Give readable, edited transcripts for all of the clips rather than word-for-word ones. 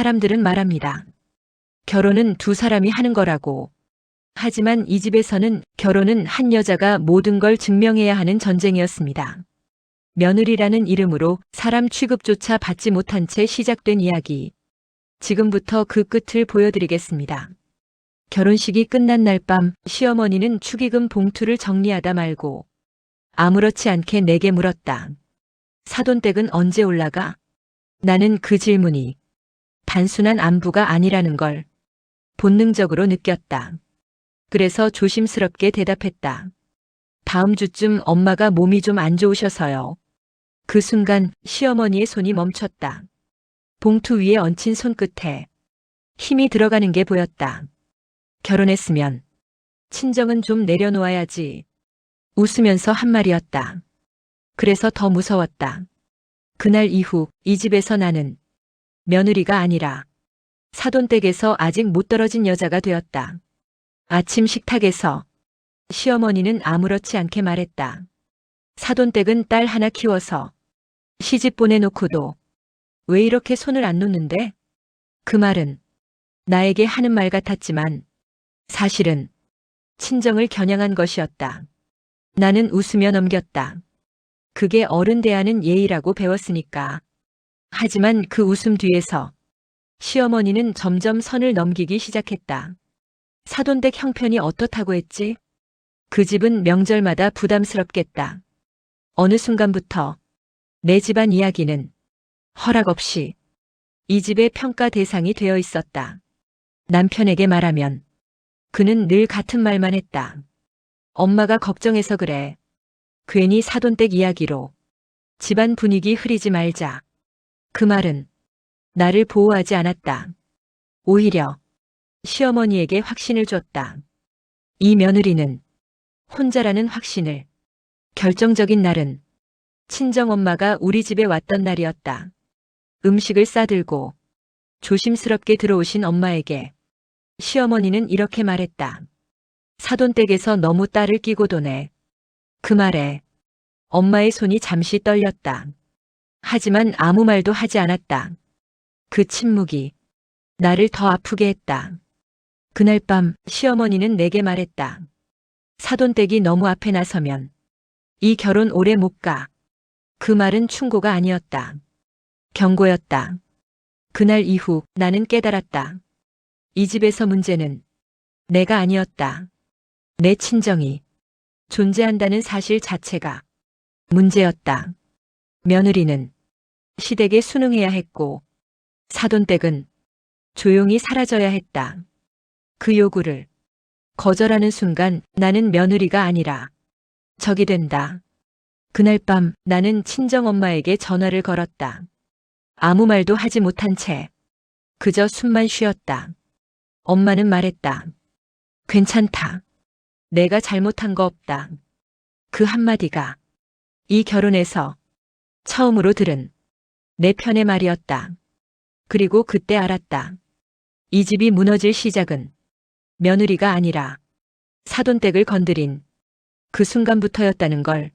사람들은 말합니다. 결혼은 두 사람이 하는 거라고. 하지만 이 집에서는 결혼은 한 여자가 모든 걸 증명해야 하는 전쟁이었습니다. 며느리라는 이름으로 사람 취급조차 받지 못한 채 시작된 이야기. 지금부터 그 끝을 보여드리겠습니다. 결혼식이 끝난 날 밤 시어머니는 축의금 봉투를 정리하다 말고 아무렇지 않게 내게 물었다. 사돈댁은 언제 올라가? 나는 그 질문이 단순한 안부가 아니라는 걸 본능적으로 느꼈다. 그래서 조심스럽게 대답했다. 다음 주쯤 엄마가 몸이 좀 안 좋으셔서요. 그 순간 시어머니의 손이 멈췄다. 봉투 위에 얹힌 손끝에 힘이 들어가는 게 보였다. 결혼했으면 친정은 좀 내려놓아야지. 웃으면서 한 말이었다. 그래서 더 무서웠다. 그날 이후 이 집에서 나는 며느리가 아니라 사돈댁에서 아직 못 떨어진 여자가 되었다. 아침 식탁에서 시어머니는 아무렇지 않게 말했다. 사돈댁은 딸 하나 키워서 시집 보내놓고도 왜 이렇게 손을 안 놓는데? 그 말은 나에게 하는 말 같았지만 사실은 친정을 겨냥한 것이었다. 나는 웃으며 넘겼다. 그게 어른 대하는 예의라고 배웠으니까. 하지만 그 웃음 뒤에서 시어머니는 점점 선을 넘기기 시작했다. 사돈댁 형편이 어떻다고 했지? 그 집은 명절마다 부담스럽겠다. 어느 순간부터 내 집안 이야기는 허락 없이 이 집의 평가 대상이 되어 있었다. 남편에게 말하면 그는 늘 같은 말만 했다. 엄마가 걱정해서 그래. 괜히 사돈댁 이야기로 집안 분위기 흐리지 말자. 그 말은 나를 보호하지 않았다. 오히려 시어머니에게 확신을 줬다. 이 며느리는 혼자라는 확신을. 결정적인 날은 친정엄마가 우리 집에 왔던 날이었다. 음식을 싸들고 조심스럽게 들어오신 엄마에게 시어머니는 이렇게 말했다. 사돈댁에서 너무 딸을 끼고 도네. 그 말에 엄마의 손이 잠시 떨렸다. 하지만 아무 말도 하지 않았다. 그 침묵이 나를 더 아프게 했다. 그날 밤 시어머니는 내게 말했다. 사돈댁이 너무 앞에 나서면 이 결혼 오래 못 가. 그 말은 충고가 아니었다. 경고였다. 그날 이후 나는 깨달았다. 이 집에서 문제는 내가 아니었다. 내 친정이 존재한다는 사실 자체가 문제였다. 며느리는 시댁에 순응해야 했고 사돈댁은 조용히 사라져야 했다. 그 요구를 거절하는 순간 나는 며느리가 아니라 적이 된다. 그날 밤 나는 친정엄마에게 전화를 걸었다. 아무 말도 하지 못한 채 그저 숨만 쉬었다. 엄마는 말했다. 괜찮다. 내가 잘못한 거 없다. 그 한마디가 이 결혼에서 처음으로 들은 내 편의 말이었다. 그리고 그때 알았다. 이 집이 무너질 시작은 며느리가 아니라 사돈댁을 건드린 그 순간부터였다는 걸.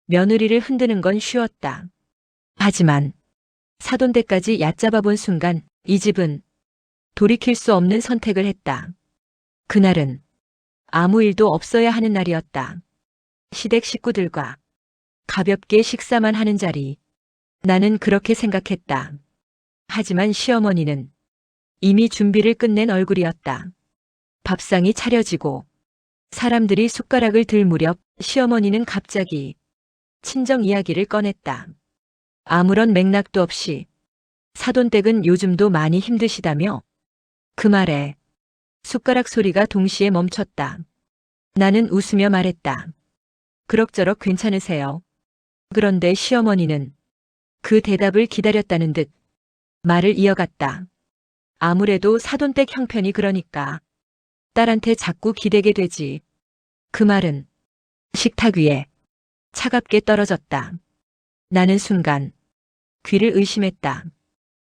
며느리를 흔드는 건 쉬웠다. 하지만 사돈댁까지 얕잡아 본 순간 이 집은 돌이킬 수 없는 선택을 했다. 그날은 아무 일도 없어야 하는 날이었다. 시댁 식구들과 가볍게 식사만 하는 자리. 나는 그렇게 생각했다. 하지만 시어머니는 이미 준비를 끝낸 얼굴이었다. 밥상이 차려지고 사람들이 숟가락을 들 무렵 시어머니는 갑자기 친정 이야기를 꺼냈다. 아무런 맥락도 없이 사돈댁은 요즘도 많이 힘드시다며? 그 말에 숟가락 소리가 동시에 멈췄다. 나는 웃으며 말했다. 그럭저럭 괜찮으세요. 그런데 시어머니는 그 대답을 기다렸다는 듯 말을 이어갔다. 아무래도 사돈댁 형편이 그러니까 딸한테 자꾸 기대게 되지. 그 말은 식탁 위에 차갑게 떨어졌다. 나는 순간 귀를 의심했다.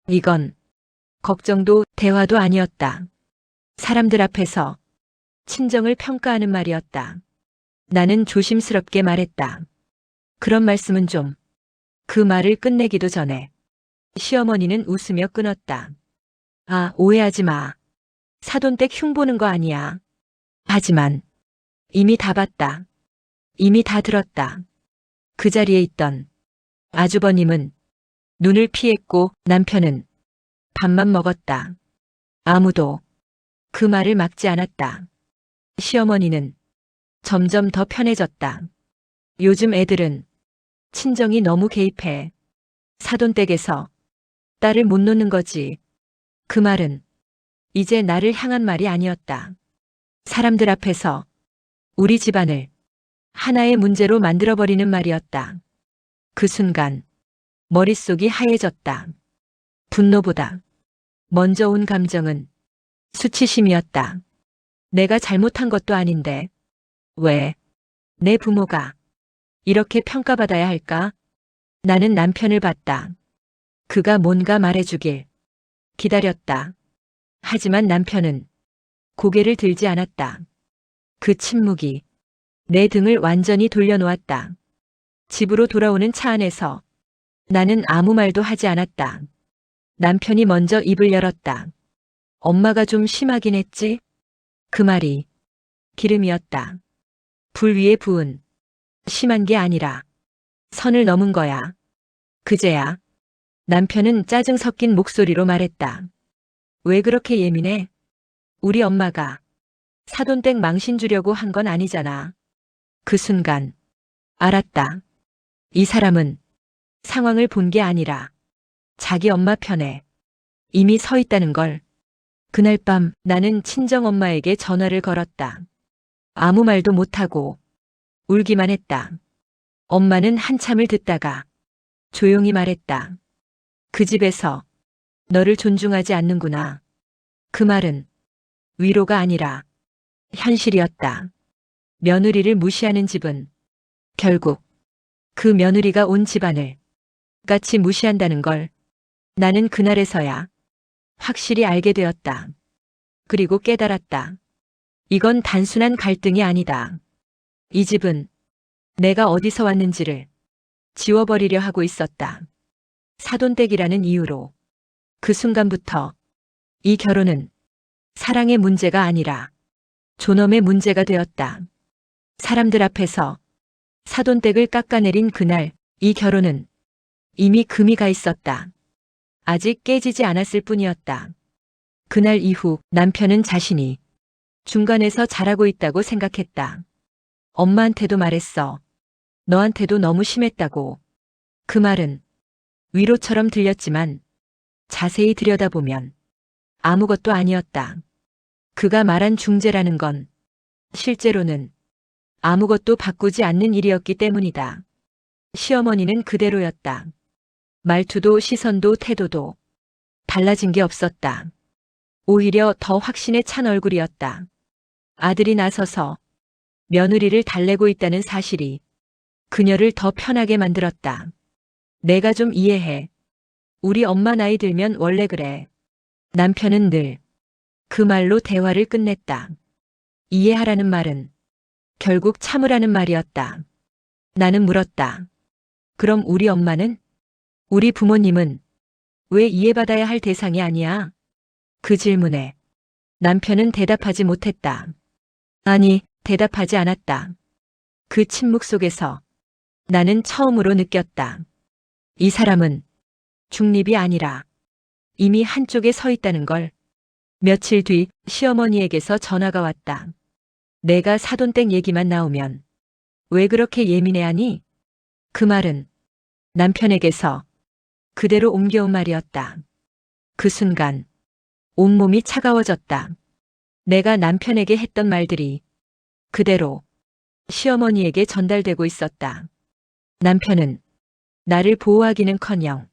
이건 걱정도 대화도 아니었다. 사람들 앞에서 친정을 평가하는 말이었다. 나는 조심스럽게 말했다. 그런 말씀은 좀. 그 말을 끝내기도 전에 시어머니는 웃으며 끊었다. 아, 오해하지 마. 사돈댁 흉보는 거 아니야. 하지만 이미 다 봤다. 이미 다 들었다. 그 자리에 있던 아주버님은 눈을 피했고 남편은 밥만 먹었다. 아무도 그 말을 막지 않았다. 시어머니는 점점 더 편해졌다. 요즘 애들은 친정이 너무 개입해. 사돈댁에서 딸을 못 놓는 거지. 그 말은 이제 나를 향한 말이 아니었다. 사람들 앞에서 우리 집안을 하나의 문제로 만들어버리는 말이었다. 그 순간 머릿속이 하얘졌다. 분노보다 먼저 온 감정은 수치심이었다. 내가 잘못한 것도 아닌데 왜 내 부모가 이렇게 평가받아야 할까? 나는 남편을 봤다. 그가 뭔가 말해주길 기다렸다. 하지만 남편은 고개를 들지 않았다. 그 침묵이 내 등을 완전히 돌려놓았다. 집으로 돌아오는 차 안에서 나는 아무 말도 하지 않았다. 남편이 먼저 입을 열었다. 엄마가 좀 심하긴 했지? 그 말이 기름이었다. 불 위에 부은 심한 게 아니라 선을 넘은 거야. 그제야 남편은 짜증 섞인 목소리로 말했다. 왜 그렇게 예민해? 우리 엄마가 사돈댁 망신 주려고 한 건 아니잖아. 그 순간 알았다. 이 사람은 상황을 본 게 아니라 자기 엄마 편에 이미 서 있다는 걸. 그날 밤 나는 친정엄마에게 전화를 걸었다. 아무 말도 못하고 울기만 했다. 엄마는 한참을 듣다가 조용히 말했다. 그 집에서 너를 존중하지 않는구나. 그 말은 위로가 아니라 현실이었다. 며느리를 무시하는 집은 결국 그 며느리가 온 집안을 같이 무시한다는 걸 나는 그날에서야 확실히 알게 되었다. 그리고 깨달았다. 이건 단순한 갈등이 아니다. 이 집은 내가 어디서 왔는지를 지워버리려 하고 있었다. 사돈댁이라는 이유로. 그 순간부터 이 결혼은 사랑의 문제가 아니라 존엄의 문제가 되었다. 사람들 앞에서 사돈댁을 깎아내린 그날 이 결혼은 이미 금이 가 있었다. 아직 깨지지 않았을 뿐이었다. 그날 이후 남편은 자신이 중간에서 잘하고 있다고 생각했다. 엄마한테도 말했어. 너한테도 너무 심했다고. 그 말은 위로처럼 들렸지만 자세히 들여다보면 아무것도 아니었다. 그가 말한 중재라는 건 실제로는 아무것도 바꾸지 않는 일이었기 때문이다. 시어머니는 그대로였다. 말투도 시선도 태도도 달라진 게 없었다. 오히려 더 확신에 찬 얼굴이었다. 아들이 나서서 며느리를 달래고 있다는 사실이 그녀를 더 편하게 만들었다. 내가 좀 이해해. 우리 엄마 나이 들면 원래 그래. 남편은 늘 그 말로 대화를 끝냈다. 이해하라는 말은 결국 참으라는 말이었다. 나는 물었다. 그럼 우리 엄마는? 우리 부모님은 왜 이해받아야 할 대상이 아니야? 그 질문에 남편은 대답하지 못했다. 아니, 대답하지 않았다. 그 침묵 속에서 나는 처음으로 느꼈다. 이 사람은 중립이 아니라 이미 한쪽에 서 있다는 걸. 며칠 뒤 시어머니에게서 전화가 왔다. 내가 사돈댁 얘기만 나오면 왜 그렇게 예민해하니? 그 말은 남편에게서 그대로 옮겨온 말이었다. 그 순간 온몸이 차가워졌다. 내가 남편에게 했던 말들이 그대로 시어머니에게 전달되고 있었다. 남편은 나를 보호하기는커녕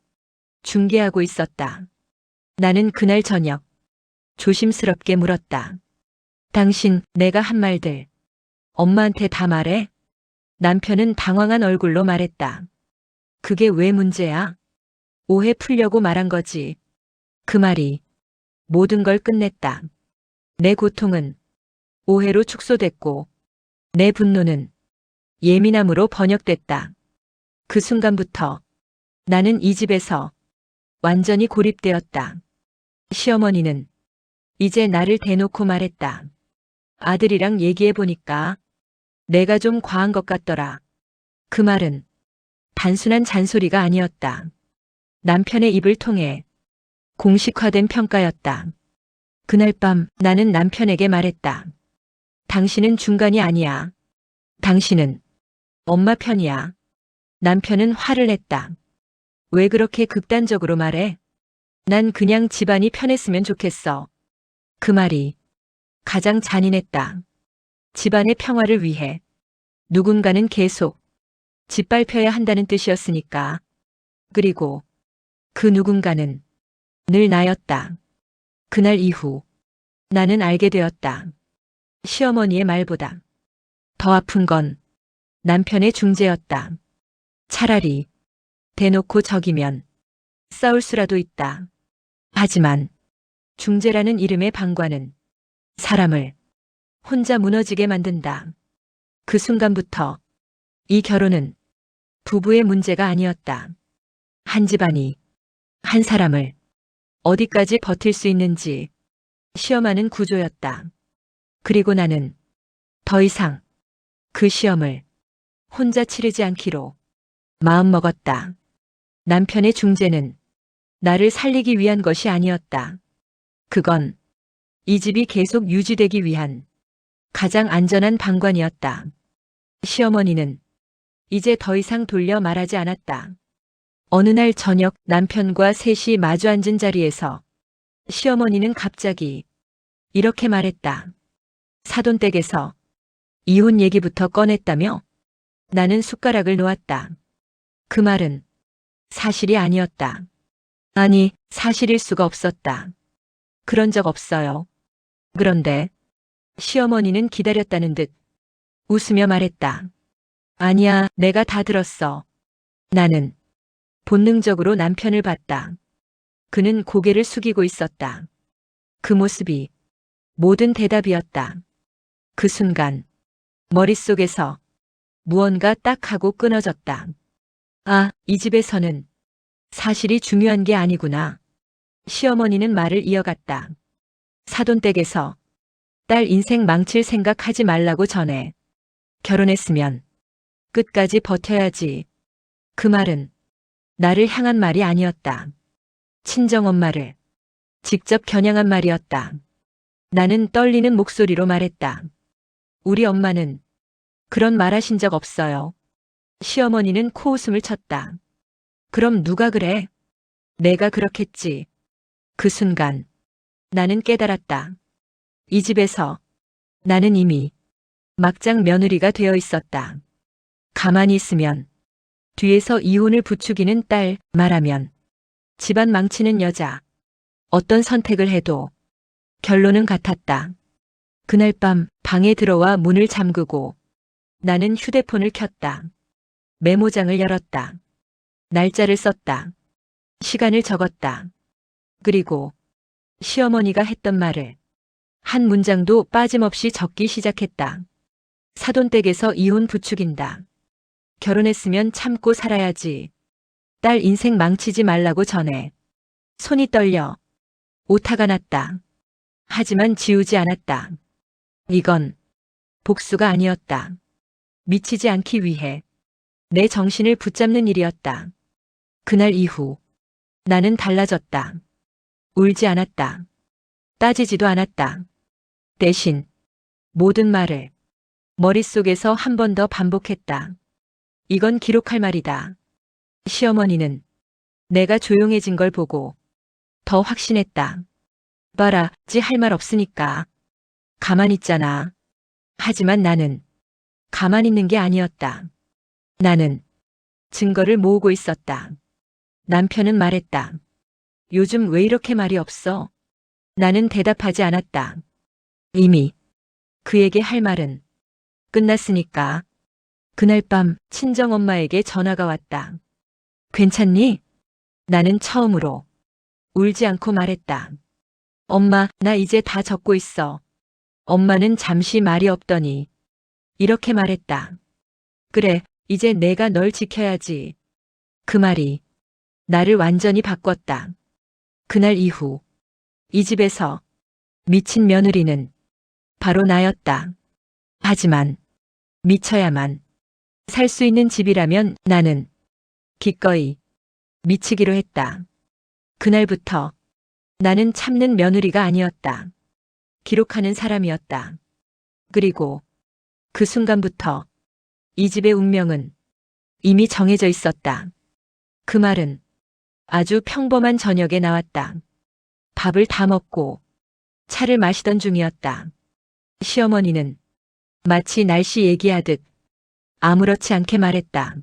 중계하고 있었다. 나는 그날 저녁 조심스럽게 물었다. 당신 내가 한 말들 엄마한테 다 말해? 남편은 당황한 얼굴로 말했다. 그게 왜 문제야? 오해 풀려고 말한 거지. 그 말이 모든 걸 끝냈다. 내 고통은 오해로 축소됐고 내 분노는 예민함으로 번역됐다. 그 순간부터 나는 이 집에서 완전히 고립되었다. 시어머니는 이제 나를 대놓고 말했다. 아들이랑 얘기해보니까 내가 좀 과한 것 같더라. 그 말은 단순한 잔소리가 아니었다. 남편의 입을 통해 공식화된 평가였다. 그날 밤 나는 남편에게 말했다. 당신은 중간이 아니야. 당신은 엄마 편이야. 남편은 화를 냈다. 왜 그렇게 극단적으로 말해? 난 그냥 집안이 편했으면 좋겠어. 그 말이 가장 잔인했다. 집안의 평화를 위해 누군가는 계속 짓밟혀야 한다는 뜻이었으니까. 그리고 그 누군가는 늘 나였다. 그날 이후 나는 알게 되었다. 시어머니의 말보다 더 아픈 건 남편의 중재였다. 차라리 대놓고 적이면 싸울 수라도 있다. 하지만 중재라는 이름의 방관은 사람을 혼자 무너지게 만든다. 그 순간부터 이 결혼은 부부의 문제가 아니었다. 한 집안이 한 사람을 어디까지 버틸 수 있는지 시험하는 구조였다. 그리고 나는 더 이상 그 시험을 혼자 치르지 않기로 마음먹었다. 남편의 중재는 나를 살리기 위한 것이 아니었다. 그건 이 집이 계속 유지되기 위한 가장 안전한 방관이었다. 시어머니는 이제 더 이상 돌려 말하지 않았다. 어느 날 저녁 남편과 셋이 마주 앉은 자리에서 시어머니는 갑자기 이렇게 말했다. 사돈댁에서 이혼 얘기부터 꺼냈다며? 나는 숟가락을 놓았다. 그 말은 사실이 아니었다. 아니, 사실일 수가 없었다. 그런 적 없어요. 그런데 시어머니는 기다렸다는 듯 웃으며 말했다. 아니야, 내가 다 들었어. 나는 본능적으로 남편을 봤다. 그는 고개를 숙이고 있었다. 그 모습이 모든 대답이었다. 그 순간 머릿속에서 무언가 딱 하고 끊어졌다. 아, 이 집에서는 사실이 중요한 게 아니구나. 시어머니는 말을 이어갔다. 사돈댁에서 딸 인생 망칠 생각하지 말라고 전해. 결혼했으면 끝까지 버텨야지. 그 말은 나를 향한 말이 아니었다. 친정엄마를 직접 겨냥한 말이었다. 나는 떨리는 목소리로 말했다. 우리 엄마는 그런 말 하신 적 없어요. 시어머니는 코웃음을 쳤다. 그럼 누가 그래? 내가 그렇겠지. 그 순간 나는 깨달았다. 이 집에서 나는 이미 막장 며느리가 되어 있었다. 가만히 있으면 뒤에서 이혼을 부추기는 딸, 말하면 집안 망치는 여자. 어떤 선택을 해도 결론은 같았다. 그날 밤 방에 들어와 문을 잠그고 나는 휴대폰을 켰다. 메모장을 열었다. 날짜를 썼다. 시간을 적었다. 그리고 시어머니가 했던 말을 한 문장도 빠짐없이 적기 시작했다. 사돈댁에서 이혼 부추긴다. 결혼했으면 참고 살아야지. 딸 인생 망치지 말라고 전해. 손이 떨려 오타가 났다. 하지만 지우지 않았다. 이건 복수가 아니었다. 미치지 않기 위해 내 정신을 붙잡는 일이었다. 그날 이후 나는 달라졌다. 울지 않았다. 따지지도 않았다. 대신 모든 말을 머릿속에서 한 번 더 반복했다. 이건 기록할 말이다. 시어머니는 내가 조용해진 걸 보고 더 확신했다. 봐라, 지 할 말 없으니까. 가만 있잖아. 하지만 나는 가만 있는 게 아니었다. 나는 증거를 모으고 있었다. 남편은 말했다. 요즘 왜 이렇게 말이 없어? 나는 대답하지 않았다. 이미 그에게 할 말은 끝났으니까. 그날 밤 친정엄마에게 전화가 왔다. 괜찮니? 나는 처음으로 울지 않고 말했다. 엄마, 나 이제 다 적고 있어. 엄마는 잠시 말이 없더니 이렇게 말했다. 그래, 이제 내가 널 지켜야지. 그 말이 나를 완전히 바꿨다. 그날 이후 이 집에서 미친 며느리는 바로 나였다. 하지만 미쳐야만 살 수 있는 집이라면 나는 기꺼이 미치기로 했다. 그날부터 나는 참는 며느리가 아니었다. 기록하는 사람이었다. 그리고 그 순간부터 이 집의 운명은 이미 정해져 있었다. 그 말은 아주 평범한 저녁에 나왔다. 밥을 다 먹고 차를 마시던 중이었다. 시어머니는 마치 날씨 얘기하듯 아무렇지 않게 말했다.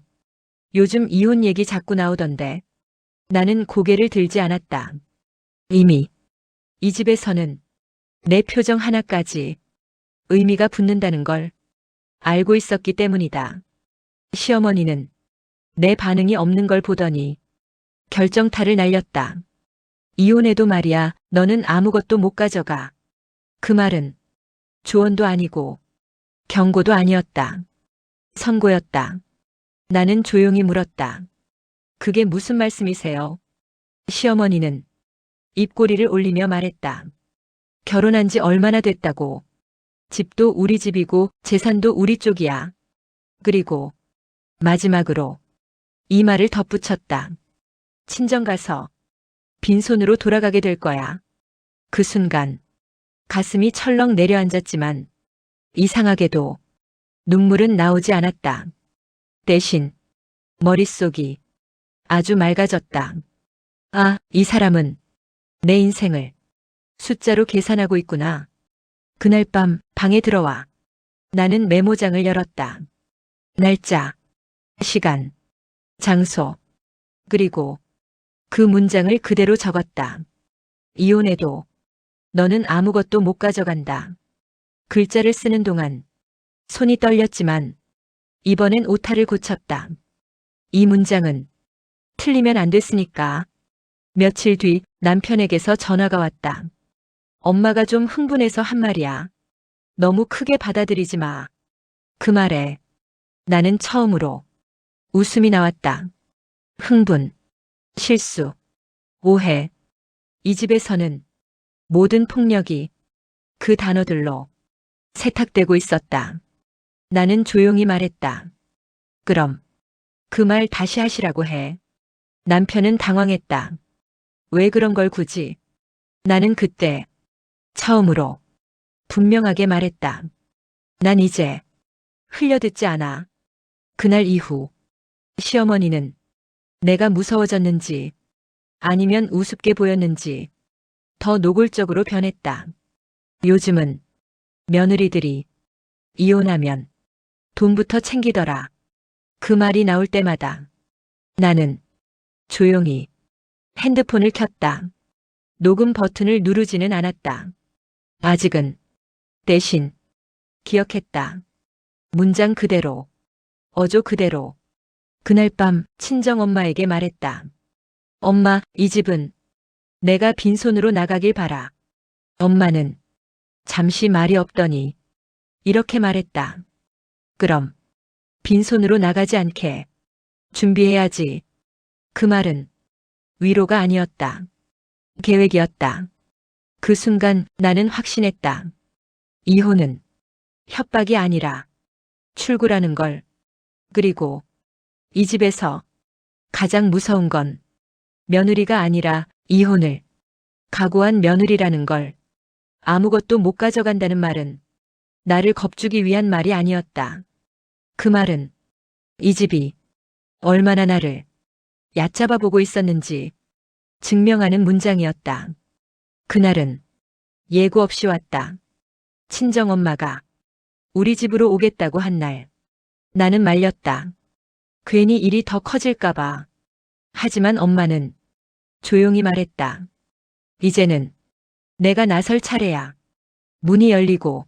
요즘 이혼 얘기 자꾸 나오던데. 나는 고개를 들지 않았다. 이미 이 집에서는 내 표정 하나까지 의미가 붙는다는 걸 알고 있었기 때문이다. 시어머니는 내 반응이 없는 걸 보더니 결정타를 날렸다. 이혼해도 말이야, 너는 아무것도 못 가져가. 그 말은 조언도 아니고 경고도 아니었다. 선고였다. 나는 조용히 물었다. 그게 무슨 말씀이세요? 시어머니는 입꼬리를 올리며 말했다. 결혼한 지 얼마나 됐다고. 집도 우리 집이고 재산도 우리 쪽이야. 그리고 마지막으로 이 말을 덧붙였다. 친정 가서 빈손으로 돌아가게 될 거야. 그 순간 가슴이 철렁 내려앉았지만 이상하게도 눈물은 나오지 않았다. 대신 머릿속이 아주 맑아졌다. 아, 이 사람은 내 인생을 숫자로 계산하고 있구나. 그날 밤 방에 들어와 나는 메모장을 열었다. 날짜, 시간, 장소, 그리고 그 문장을 그대로 적었다. 이혼해도 너는 아무것도 못 가져간다. 글자를 쓰는 동안 손이 떨렸지만 이번엔 오타를 고쳤다. 이 문장은 틀리면 안 됐으니까. 며칠 뒤 남편에게서 전화가 왔다. 엄마가 좀 흥분해서 한 말이야. 너무 크게 받아들이지 마. 그 말에 나는 처음으로 웃음이 나왔다. 흥분, 실수, 오해. 이 집에서는 모든 폭력이 그 단어들로 세탁되고 있었다. 나는 조용히 말했다. 그럼 그 말 다시 하시라고 해. 남편은 당황했다. 왜 그런 걸 굳이? 나는 그때 처음으로 분명하게 말했다. 난 이제 흘려듣지 않아. 그날 이후 시어머니는 내가 무서워졌는지 아니면 우습게 보였는지 더 노골적으로 변했다. 요즘은 며느리들이 이혼하면 돈부터 챙기더라. 그 말이 나올 때마다 나는 조용히 핸드폰을 켰다. 녹음 버튼을 누르지는 않았다. 아직은. 대신 기억했다. 문장 그대로, 어조 그대로. 그날 밤 친정엄마에게 말했다. 엄마, 이 집은 내가 빈손으로 나가길 바라. 엄마는 잠시 말이 없더니 이렇게 말했다. 그럼 빈손으로 나가지 않게 준비해야지. 그 말은 위로가 아니었다. 계획이었다. 그 순간 나는 확신했다. 이혼은 협박이 아니라 출구라는 걸. 그리고 이 집에서 가장 무서운 건 며느리가 아니라 이혼을 각오한 며느리라는 걸. 아무것도 못 가져간다는 말은 나를 겁주기 위한 말이 아니었다. 그 말은 이 집이 얼마나 나를 얕잡아 보고 있었는지 증명하는 문장이었다. 그날은 예고 없이 왔다. 친정엄마가 우리 집으로 오겠다고 한 날. 나는 말렸다. 괜히 일이 더 커질까봐. 하지만 엄마는 조용히 말했다. 이제는 내가 나설 차례야. 문이 열리고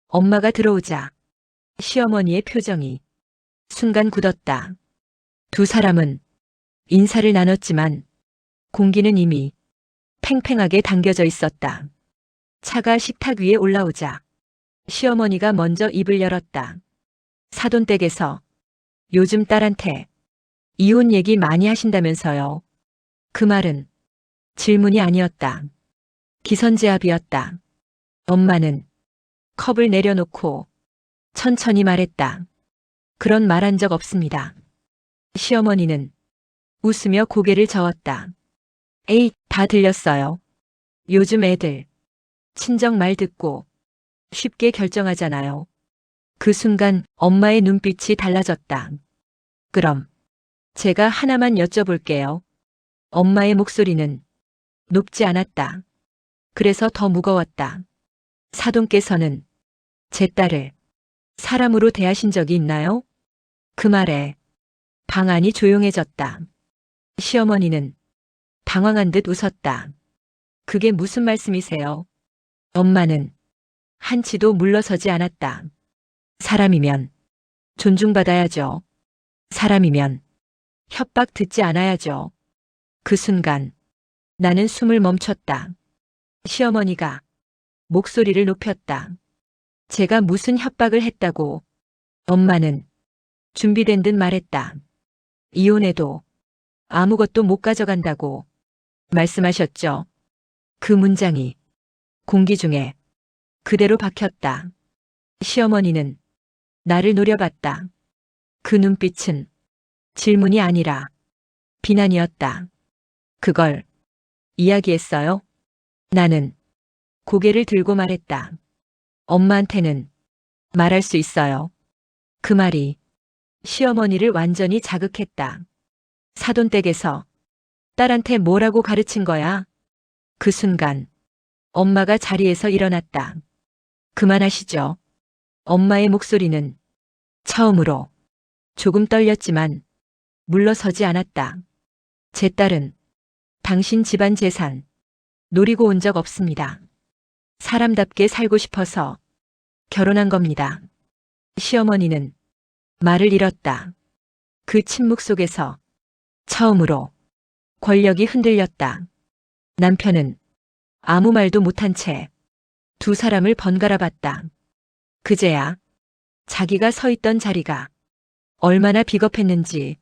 엄마가 들어오자 시어머니의 표정이 순간 굳었다. 두 사람은 인사를 나눴지만 공기는 이미 팽팽하게 당겨져 있었다. 차가 식탁 위에 올라오자 시어머니가 먼저 입을 열었다. 사돈댁에서 요즘 딸한테 이혼 얘기 많이 하신다면서요. 그 말은 질문이 아니었다. 기선제압이었다. 엄마는 컵을 내려놓고 천천히 말했다. 그런 말 한 적 없습니다. 시어머니는 웃으며 고개를 저었다. 에이, 다 들렸어요. 요즘 애들 친정 말 듣고 쉽게 결정하잖아요. 그 순간 엄마의 눈빛이 달라졌다. 그럼 제가 하나만 여쭤볼게요. 엄마의 목소리는 높지 않았다. 그래서 더 무거웠다. 사돈께서는 제 딸을 사람으로 대하신 적이 있나요? 그 말에 방 안이 조용해졌다. 시어머니는 당황한 듯 웃었다. 그게 무슨 말씀이세요? 엄마는 한치도 물러서지 않았다. 사람이면 존중받아야죠. 사람이면 협박 듣지 않아야죠. 그 순간 나는 숨을 멈췄다. 시어머니가 목소리를 높였다. 제가 무슨 협박을 했다고. 엄마는 준비된 듯 말했다. 이혼해도 아무것도 못 가져간다고 말씀하셨죠. 그 문장이 공기 중에 그대로 박혔다. 시어머니는 나를 노려봤다. 그 눈빛은 질문이 아니라 비난이었다. 그걸 이야기했어요? 나는 고개를 들고 말했다. 엄마한테는 말할 수 있어요. 그 말이 시어머니를 완전히 자극했다. 사돈댁에서 딸한테 뭐라고 가르친 거야? 그 순간 엄마가 자리에서 일어났다. 그만하시죠. 엄마의 목소리는 처음으로 조금 떨렸지만 물러서지 않았다. 제 딸은 당신 집안 재산 노리고 온 적 없습니다. 사람답게 살고 싶어서 결혼한 겁니다. 시어머니는 말을 잃었다. 그 침묵 속에서 처음으로 권력이 흔들렸다. 남편은 아무 말도 못한 채 두 사람을 번갈아 봤다. 그제야 자기가 서 있던 자리가 얼마나 비겁했는지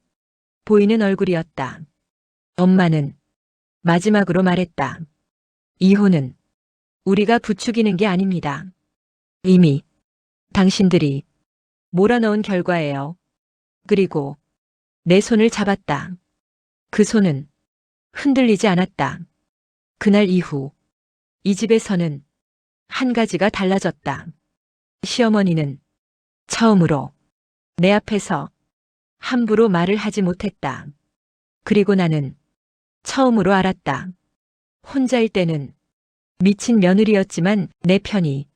보이는 얼굴이었다. 엄마는 마지막으로 말했다. 이혼은 우리가 부추기는 게 아닙니다. 이미 당신들이 몰아넣은 결과예요. 그리고 내 손을 잡았다. 그 손은 흔들리지 않았다. 그날 이후 이 집에서는 한 가지가 달라졌다. 시어머니는 처음으로 내 앞에서 함부로 말을 하지 못했다. 그리고 나는 처음으로 알았다. 혼자일 때는 미친 며느리였지만 내 편이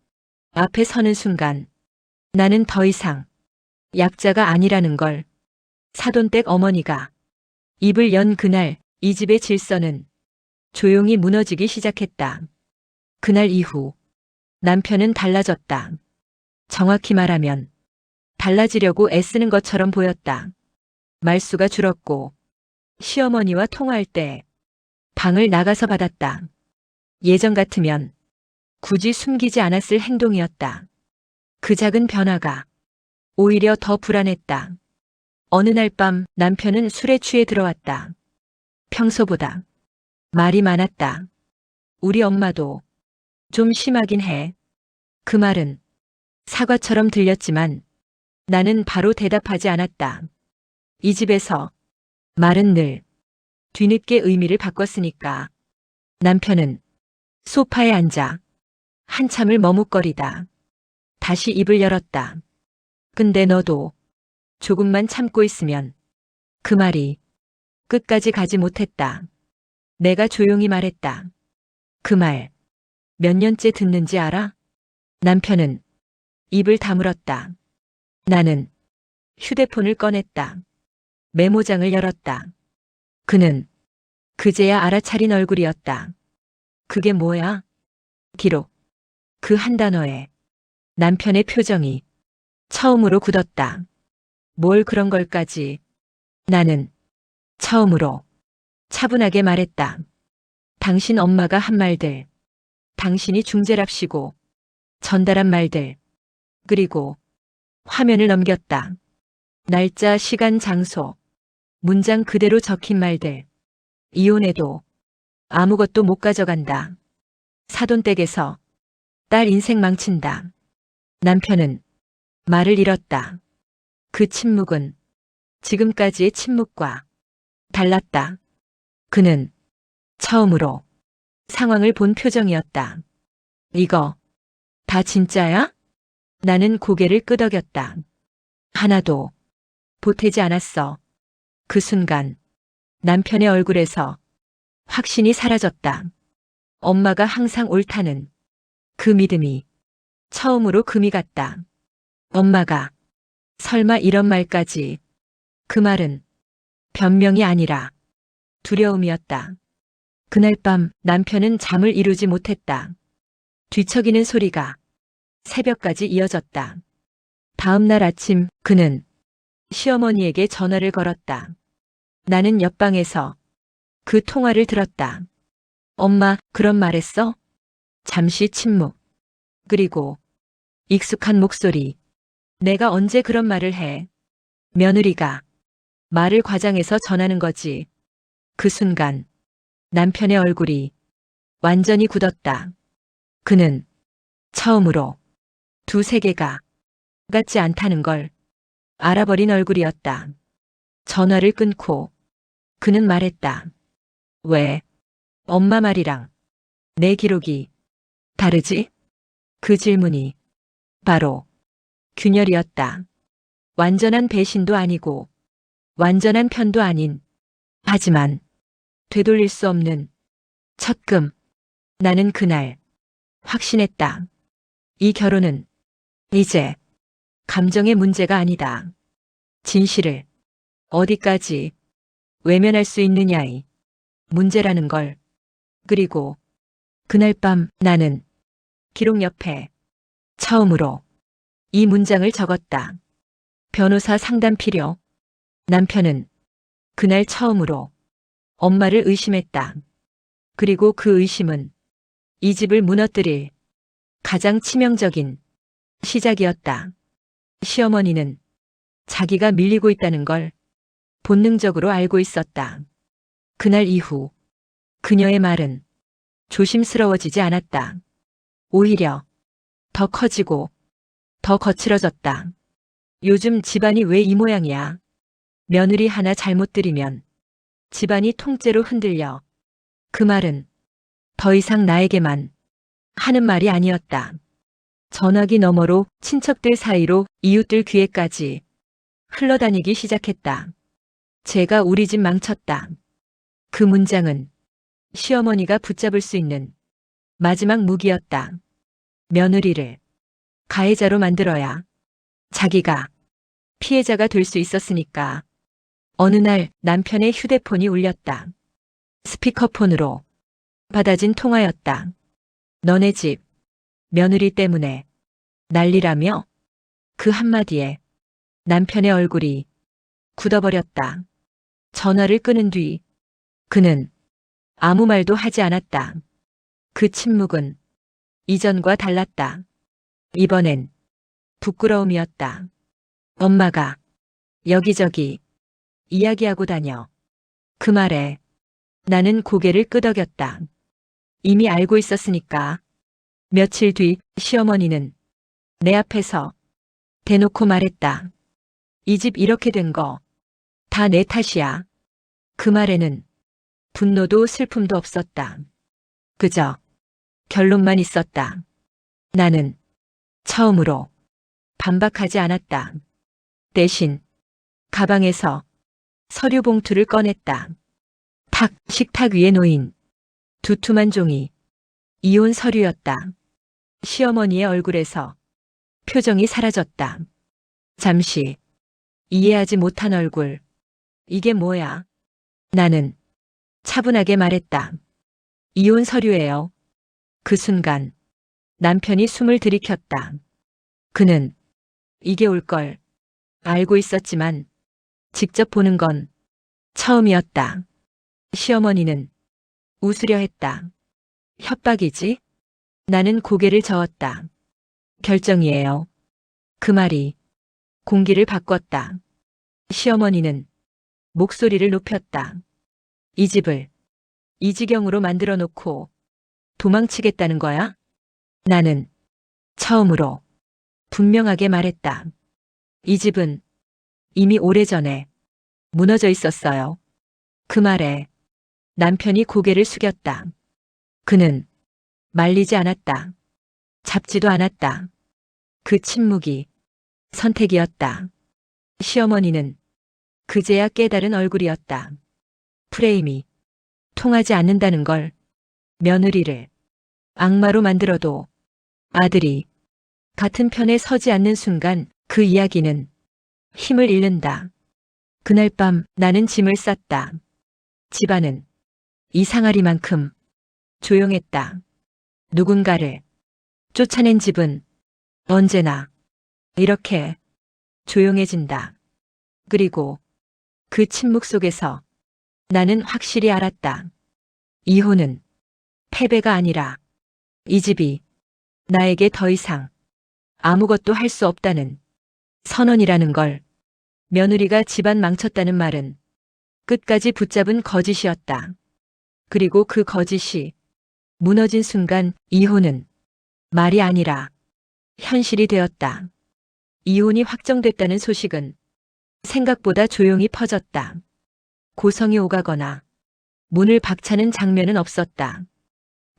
앞에 서는 순간 나는 더 이상 약자가 아니라는 걸. 사돈댁 어머니가 입을 연 그날 이 집의 질서는 조용히 무너지기 시작했다. 그날 이후 남편은 달라졌다. 정확히 말하면 달라지려고 애쓰는 것처럼 보였다. 말수가 줄었고 시어머니와 통화할 때 방을 나가서 받았다. 예전 같으면 굳이 숨기지 않았을 행동이었다. 그 작은 변화가 오히려 더 불안했다. 어느 날 밤 남편은 술에 취해 들어왔다. 평소보다 말이 많았다. 우리 엄마도 좀 심하긴 해. 그 말은 사과처럼 들렸지만 나는 바로 대답하지 않았다. 이 집에서 말은 늘 뒤늦게 의미를 바꿨으니까. 남편은 소파에 앉아 한참을 머뭇거리다 다시 입을 열었다. 근데 너도 조금만 참고 있으면. 그 말이 끝까지 가지 못했다. 내가 조용히 말했다. 그 말 몇 년째 듣는지 알아? 남편은 입을 다물었다. 나는 휴대폰을 꺼냈다. 메모장을 열었다. 그는 그제야 알아차린 얼굴이었다. 그게 뭐야? 기록. 그 한 단어에 남편의 표정이 처음으로 굳었다. 뭘 그런 걸까지. 나는 처음으로 차분하게 말했다. 당신 엄마가 한 말들, 당신이 중재랍시고 전달한 말들, 그리고 화면을 넘겼다. 날짜, 시간, 장소, 문장 그대로 적힌 말들. 이혼해도 아무것도 못 가져간다. 사돈댁에서 딸 인생 망친다. 남편은 말을 잃었다. 그 침묵은 지금까지의 침묵과 달랐다. 그는 처음으로 상황을 본 표정이었다. 이거 다 진짜야? 나는 고개를 끄덕였다. 하나도 보태지 않았어. 그 순간 남편의 얼굴에서 확신이 사라졌다. 엄마가 항상 옳다는 그 믿음이 처음으로 금이 갔다. 엄마가 설마 이런 말까지. 그 말은 변명이 아니라 두려움이었다. 그날 밤 남편은 잠을 이루지 못했다. 뒤척이는 소리가 새벽까지 이어졌다. 다음 날 아침 그는 시어머니에게 전화를 걸었다. 나는 옆방에서 그 통화를 들었다. 엄마, 그런 말했어? 잠시 침묵. 그리고 익숙한 목소리. 내가 언제 그런 말을 해? 며느리가 말을 과장해서 전하는 거지. 그 순간 남편의 얼굴이 완전히 굳었다. 그는 처음으로 두 세계가 같지 않다는 걸 알아버린 얼굴이었다. 전화를 끊고 그는 말했다. 왜? 엄마 말이랑 내 기록이 다르지? 그 질문이 바로 균열이었다. 완전한 배신도 아니고 완전한 편도 아닌, 하지만 되돌릴 수 없는 첫 금. 나는 그날 확신했다. 이 결혼은 이제 감정의 문제가 아니다. 진실을 어디까지 외면할 수 있느냐의 문제라는 걸. 그리고 그날 밤 나는 기록 옆에 처음으로 이 문장을 적었다. 변호사 상담 필요. 남편은 그날 처음으로 엄마를 의심했다. 그리고 그 의심은 이 집을 무너뜨릴 가장 치명적인 시작이었다. 시어머니는 자기가 밀리고 있다는 걸 본능적으로 알고 있었다. 그날 이후 그녀의 말은 조심스러워지지 않았다. 오히려 더 커지고 더 거칠어졌다. 요즘 집안이 왜 이 모양이야? 며느리 하나 잘못 들이면 집안이 통째로 흔들려. 그 말은 더 이상 나에게만 하는 말이 아니었다. 전화기 너머로 친척들 사이로 이웃들 귀에까지 흘러다니기 시작했다. 제가 우리 집 망쳤다. 그 문장은 시어머니가 붙잡을 수 있는 마지막 무기였다. 며느리를 가해자로 만들어야 자기가 피해자가 될 수 있었으니까. 어느 날 남편의 휴대폰이 울렸다. 스피커폰으로 받아진 통화였다. 너네 집 며느리 때문에 난리라며? 그 한마디에 남편의 얼굴이 굳어버렸다. 전화를 끊은 뒤 그는 아무 말도 하지 않았다. 그 침묵은 이전과 달랐다. 이번엔 부끄러움이었다. 엄마가 여기저기 이야기하고 다녀. 그 말에 나는 고개를 끄덕였다. 이미 알고 있었으니까. 며칠 뒤 시어머니는 내 앞에서 대놓고 말했다. 이 집 이렇게 된 거 다 내 탓이야. 그 말에는 분노도 슬픔도 없었다. 그저 결론만 있었다. 나는 처음으로 반박하지 않았다. 대신 가방에서 서류 봉투를 꺼냈다. 탁, 식탁 위에 놓인 두툼한 종이 이혼 서류였다. 시어머니의 얼굴에서 표정이 사라졌다. 잠시 이해하지 못한 얼굴. 이게 뭐야? 나는 차분하게 말했다. 이혼 서류예요. 그 순간 남편이 숨을 들이켰다. 그는 이게 올 걸 알고 있었지만 직접 보는 건 처음이었다. 시어머니는 웃으려 했다. 협박이지? 나는 고개를 저었다. 결정이에요. 그 말이 공기를 바꿨다. 시어머니는 목소리를 높였다. 이 집을 이 지경으로 만들어 놓고 도망치겠다는 거야? 나는 처음으로 분명하게 말했다. 이 집은 이미 오래전에 무너져 있었어요. 그 말에 남편이 고개를 숙였다. 그는 말리지 않았다. 잡지도 않았다. 그 침묵이 선택이었다. 시어머니는 그제야 깨달은 얼굴이었다. 프레임이 통하지 않는다는 걸, 며느리를 악마로 만들어도 아들이 같은 편에 서지 않는 순간 그 이야기는 힘을 잃는다. 그날 밤 나는 짐을 쌌다. 집안은 이상하리만큼 조용했다. 누군가를 쫓아낸 집은 언제나 이렇게 조용해진다. 그리고 그 침묵 속에서 나는 확실히 알았다. 이혼은 패배가 아니라 이 집이 나에게 더 이상 아무것도 할 수 없다는 선언이라는 걸. 며느리가 집안 망쳤다는 말은 끝까지 붙잡은 거짓이었다. 그리고 그 거짓이 무너진 순간 이혼은 말이 아니라 현실이 되었다. 이혼이 확정됐다는 소식은 생각보다 조용히 퍼졌다. 고성이 오가거나 문을 박차는 장면은 없었다.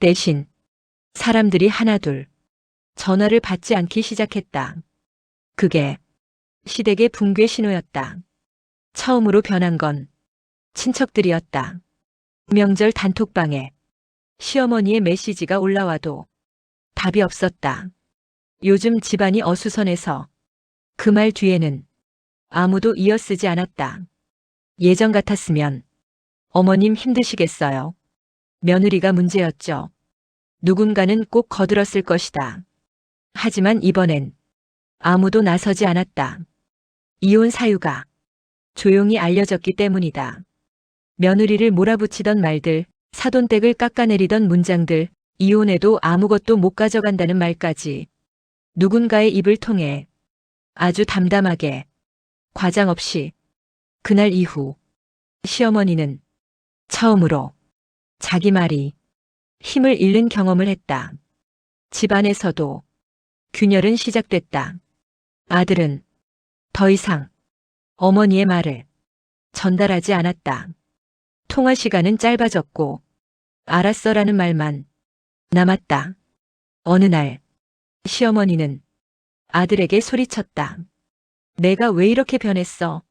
대신 사람들이 하나둘 전화를 받지 않기 시작했다. 그게 시댁의 붕괴 신호였다. 처음으로 변한 건 친척들이었다. 명절 단톡방에 시어머니의 메시지가 올라와도 답이 없었다. 요즘 집안이 어수선해서 그 말 뒤에는 아무도 이어쓰지 않았다. 예전 같았으면 어머님 힘드시겠어요. 며느리가 문제였죠. 누군가는 꼭 거들었을 것이다. 하지만 이번엔 아무도 나서지 않았다. 이혼 사유가 조용히 알려졌기 때문이다. 며느리를 몰아붙이던 말들, 사돈댁을 깎아내리던 문장들, 이혼해도 아무것도 못 가져간다는 말까지 누군가의 입을 통해 아주 담담하게, 과장 없이 그날 이후 시어머니는 처음으로 자기 말이 힘을 잃는 경험을 했다. 집안에서도 균열은 시작됐다. 아들은 더 이상 어머니의 말을 전달하지 않았다. 통화 시간은 짧아졌고 알았어라는 말만 남았다. 어느 날 시어머니는 아들에게 소리쳤다. 내가 왜 이렇게 변했어?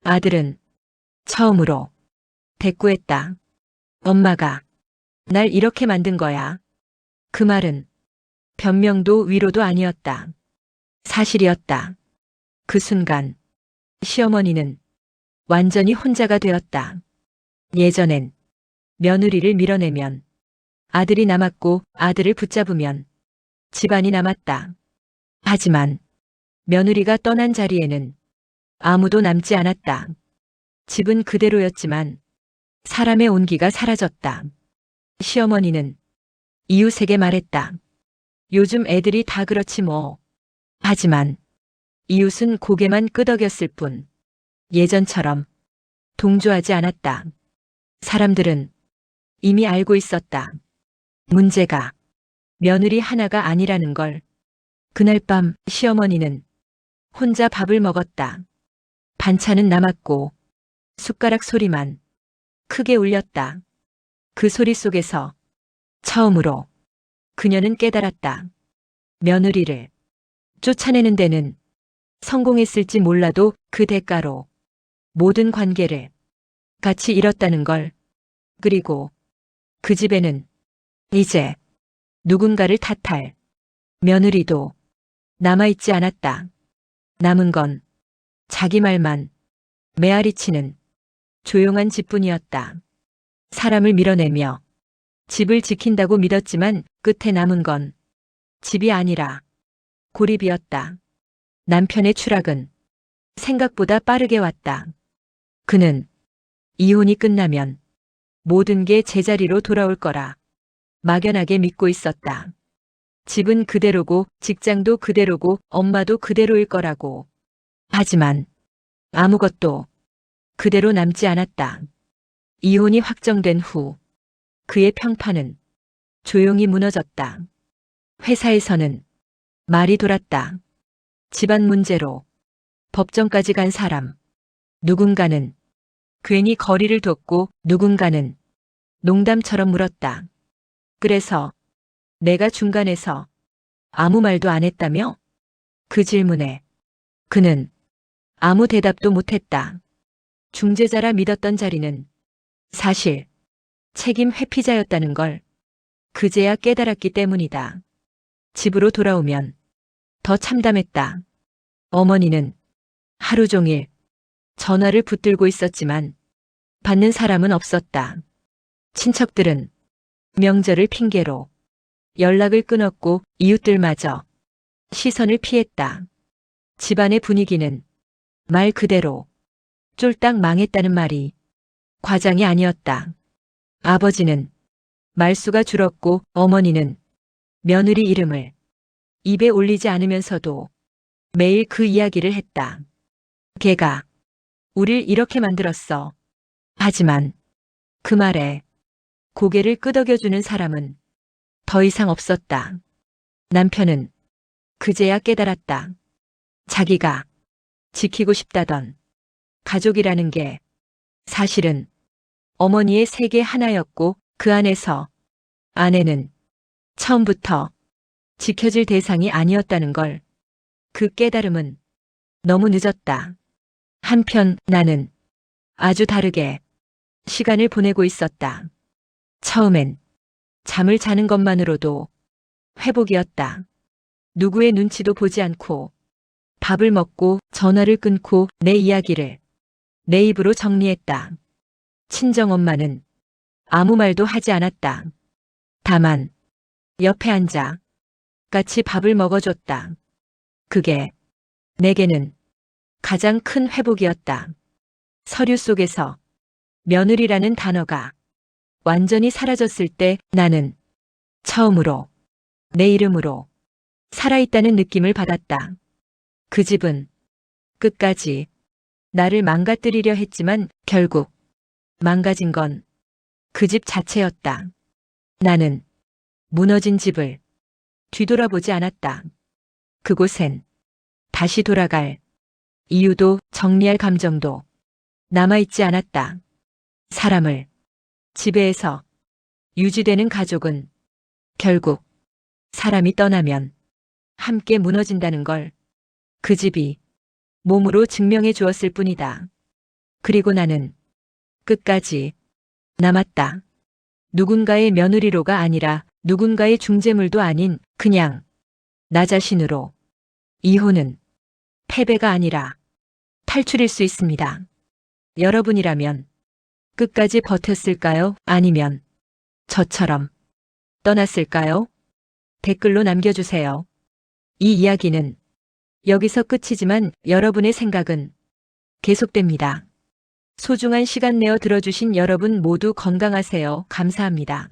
아들은 처음으로 대꾸했다. 엄마가 날 이렇게 만든 거야. 그 말은 변명도 위로도 아니었다. 사실이었다. 그 순간 시어머니는 완전히 혼자가 되었다. 예전엔 며느리를 밀어내면 아들이 남았고 아들을 붙잡으면 집안이 남았다. 하지만 며느리가 떠난 자리에는 아무도 남지 않았다. 집은 그대로였지만 사람의 온기가 사라졌다. 시어머니는 이웃에게 말했다. 요즘 애들이 다 그렇지 뭐. 하지만 이웃은 고개만 끄덕였을 뿐 예전처럼 동조하지 않았다. 사람들은 이미 알고 있었다. 문제가 며느리 하나가 아니라는 걸. 그날 밤 시어머니는 혼자 밥을 먹었다. 반찬은 남았고 숟가락 소리만 크게 울렸다. 그 소리 속에서 처음으로 그녀는 깨달았다. 며느리를 쫓아내는 데는 성공했을지 몰라도 그 대가로 모든 관계를 같이 잃었다는 걸. 그리고 그 집에는 이제 누군가를 탓할 며느리도 남아있지 않았다. 남은 건 자기 말만 메아리치는 조용한 집뿐이었다. 사람을 밀어내며 집을 지킨다고 믿었지만 끝에 남은 건 집이 아니라 고립이었다. 남편의 추락은 생각보다 빠르게 왔다. 그는 이혼이 끝나면 모든 게 제자리로 돌아올 거라 막연하게 믿고 있었다. 집은 그대로고 직장도 그대로고 엄마도 그대로일 거라고. 하지만 아무것도 그대로 남지 않았다. 이혼이 확정된 후 그의 평판은 조용히 무너졌다. 회사에서는 말이 돌았다. 집안 문제로 법정까지 간 사람. 누군가는 괜히 거리를 뒀고 누군가는 농담처럼 물었다. 그래서 내가 중간에서 아무 말도 안 했다며? 그 질문에 그는 아무 대답도 못했다. 중재자라 믿었던 자리는 사실 책임 회피자였다는 걸 그제야 깨달았기 때문이다. 집으로 돌아오면 더 참담했다. 어머니는 하루 종일 전화를 붙들고 있었지만 받는 사람은 없었다. 친척들은 명절을 핑계로 연락을 끊었고 이웃들마저 시선을 피했다. 집안의 분위기는 말 그대로 쫄딱 망했다는 말이 과장이 아니었다. 아버지는 말수가 줄었고 어머니는 며느리 이름을 입에 올리지 않으면서도 매일 그 이야기를 했다. 걔가 우릴 이렇게 만들었어. 하지만 그 말에 고개를 끄덕여주는 사람은 더 이상 없었다. 남편은 그제야 깨달았다. 자기가 지키고 싶다던 가족이라는 게 사실은 어머니의 세계 하나였고 그 안에서 아내는 처음부터 지켜질 대상이 아니었다는 걸. 그 깨달음은 너무 늦었다. 한편 나는 아주 다르게 시간을 보내고 있었다. 처음엔 잠을 자는 것만으로도 회복이었다. 누구의 눈치도 보지 않고 밥을 먹고 전화를 끊고 내 이야기를 내 입으로 정리했다. 친정엄마는 아무 말도 하지 않았다. 다만 옆에 앉아 같이 밥을 먹어줬다. 그게 내게는 가장 큰 회복이었다. 서류 속에서 며느리라는 단어가 완전히 사라졌을 때 나는 처음으로 내 이름으로 살아있다는 느낌을 받았다. 그 집은 끝까지 나를 망가뜨리려 했지만 결국 망가진 건 그 집 자체였다. 나는 무너진 집을 뒤돌아보지 않았다. 그곳엔 다시 돌아갈 이유도 정리할 감정도 남아있지 않았다. 사람을 지배해서 유지되는 가족은 결국 사람이 떠나면 함께 무너진다는 걸 그 집이 몸으로 증명해 주었을 뿐이다. 그리고 나는 끝까지 남았다. 누군가의 며느리로가 아니라 누군가의 중재물도 아닌 그냥 나 자신으로. 이혼은 패배가 아니라 탈출일 수 있습니다. 여러분이라면 끝까지 버텼을까요? 아니면 저처럼 떠났을까요? 댓글로 남겨주세요. 이 이야기는 여기서 끝이지만 여러분의 생각은 계속됩니다. 소중한 시간 내어 들어주신 여러분 모두 건강하세요. 감사합니다.